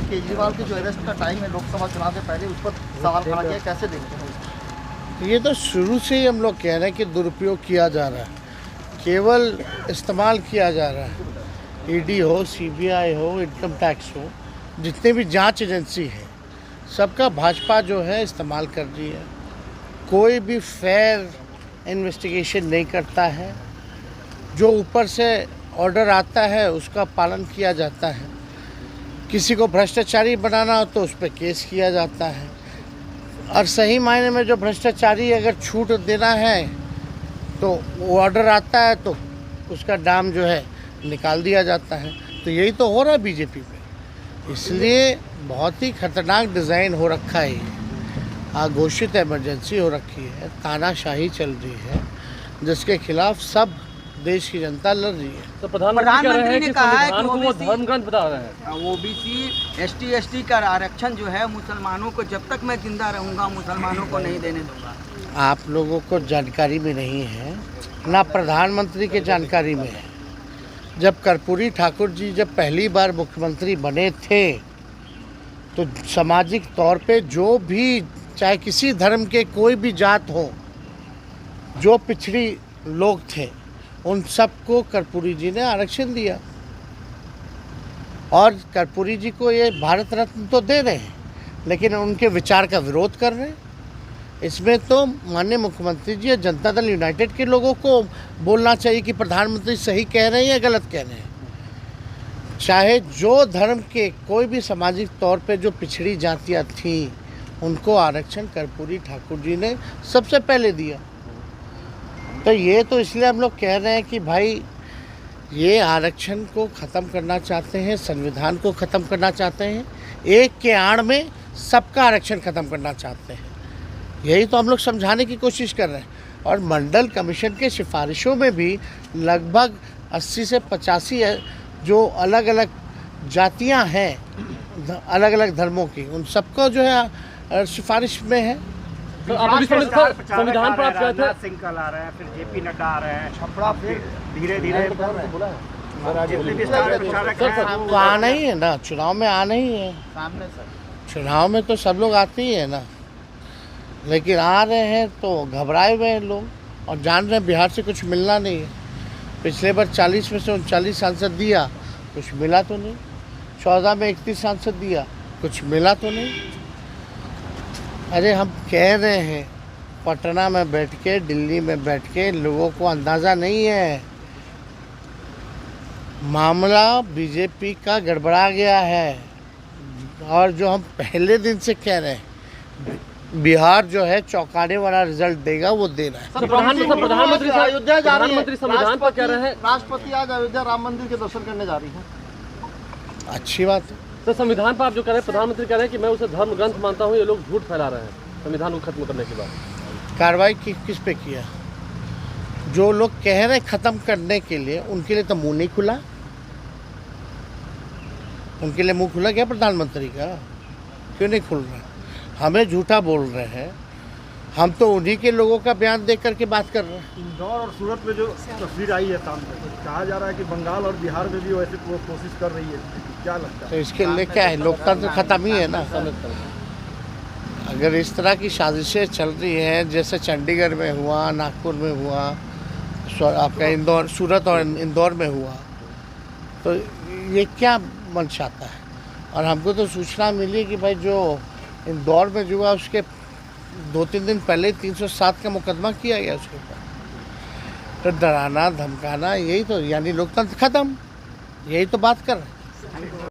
केजरीवाल के जो अरेस्ट का टाइम है लोकसभा चुनाव के पहले, उस पर सवाल खड़ा किया, कैसे देखते हैं? ये तो शुरू से ही हम लोग कह रहे हैं कि दुरुपयोग किया जा रहा है, केवल इस्तेमाल किया जा रहा है। ईडी हो, सीबीआई हो, इनकम टैक्स हो, जितने भी जांच एजेंसी है, सबका भाजपा जो है इस्तेमाल कर रही है। कोई भी फेयर इन्वेस्टिगेशन नहीं करता है। जो ऊपर से ऑर्डर आता है उसका पालन किया जाता है। किसी को भ्रष्टाचारी बनाना हो तो उस पर केस किया जाता है, और सही मायने में जो भ्रष्टाचारी अगर छूट देना है तो वो ऑर्डर आता है तो उसका दाम जो है निकाल दिया जाता है। तो यही तो हो रहा है बीजेपी में। इसलिए बहुत ही खतरनाक डिज़ाइन हो रखा है ये। घोषित इमरजेंसी हो रखी है, तानाशाही चल रही है, जिसके खिलाफ सब देश की जनता लड़ रही है। तो प्रधानमंत्री ने कहा है कि वो धर्म ग्रंथ बता रहे हैं। ओबीसी एसटी का आरक्षण जो है मुसलमानों को, जब तक मैं जिंदा रहूंगा मुसलमानों को नहीं देने दूंगा। आप लोगों को जानकारी में नहीं है, ना प्रधानमंत्री के जानकारी में है। जब कर्पूरी ठाकुर जी जब पहली बार मुख्यमंत्री बने थे तो सामाजिक तौर पे जो भी, चाहे किसी धर्म के कोई भी जात हो, जो पिछड़ी लोग थे, उन सबको कर्पूरी जी ने आरक्षण दिया। और कर्पूरी जी को ये भारत रत्न तो दे रहे हैं, लेकिन उनके विचार का विरोध कर रहे हैं। इसमें तो माननीय मुख्यमंत्री जी या जनता दल यूनाइटेड के लोगों को बोलना चाहिए कि प्रधानमंत्री सही कह रहे हैं या गलत कह रहे हैं। चाहे जो धर्म के कोई भी सामाजिक तौर पे जो पिछड़ी जातियाँ थीं, उनको आरक्षण कर्पूरी ठाकुर जी ने सबसे पहले दिया। तो ये तो इसलिए हम लोग कह रहे हैं कि भाई ये आरक्षण को ख़त्म करना चाहते हैं, संविधान को ख़त्म करना चाहते हैं, एक के आड़ में सबका आरक्षण ख़त्म करना चाहते हैं। यही तो हम लोग समझाने की कोशिश कर रहे हैं। और मंडल कमीशन के सिफारिशों में भी लगभग 80 से 85 जो अलग अलग जातियां हैं, अलग अलग धर्मों की, उन सबको जो है सिफारिश में है। तो आप संविधान पर आप कहते हैं सिंह कल आ रहे हैं, फिर जेपी नड्डा आ रहे हैं, छपड़ा, फिर धीरे धीरे तो आना ही है ना, चुनाव में आना ही है सामने सर। चुनाव में तो सब लोग आते ही है ना, लेकिन आ रहे हैं तो घबराए हुए हैं लोग, और जान रहे हैं बिहार से कुछ मिलना नहीं है। पिछले बार 40 में से 39 सांसद दिया, कुछ मिला तो नहीं। 14 में 31 सांसद दिया, कुछ मिला तो नहीं। अरे हम कह रहे हैं, पटना में बैठ के, दिल्ली में बैठ के लोगों को अंदाज़ा नहीं है, मामला बीजेपी का गड़बड़ा गया है। और जो हम पहले दिन से कह रहे हैं, बिहार जो है चौंकाने वाला रिजल्ट देगा, वो दे रहा है। प्रधानमंत्री अयोध्या जा रही है, संविधान पर कह रहे हैं, राष्ट्रपति आज अयोध्या राम मंदिर के दर्शन करने जा रही है। अच्छी बात है। तो संविधान पर आप जो कह रहे हैं, प्रधानमंत्री कह रहे हैं कि मैं उसे धर्म ग्रंथ मानता हूँ, ये लोग झूठ फैला रहे हैं संविधान को खत्म करने के बाद। कार्रवाई किस पे किया? जो लोग कह रहे हैं खत्म करने के लिए, उनके लिए तो मुंह नहीं खुला। उनके लिए मुंह खुला क्या प्रधानमंत्री का? क्यों नहीं खुल रहा? हमें झूठा बोल रहे हैं। हम तो उन्हीं के लोगों का बयान देख करके बात कर रहे हैं। इंदौर और सूरत में जो तस्वीर आई है सामने, कहा जा रहा है कि बंगाल और बिहार में भी वैसे कोशिश कर रही है, क्या लगता है? तो इसके लिए क्या है, लोकतंत्र खत्म ही है ना। अगर इस तरह की साजिशें चल रही हैं, जैसे चंडीगढ़ में हुआ, नागपुर में हुआ, आपका इंदौर, सूरत और इंदौर में हुआ, तो ये क्या मंशाता है? और हमको तो सूचना मिली कि भाई जो इंदौर में जो हुआ, उसके 2-3 दिन पहले 307 का मुकदमा किया गया उसके ऊपर। तो डराना धमकाना, यही तो, यानी लोकतंत्र खत्म, यही तो बात कर रहे हैं।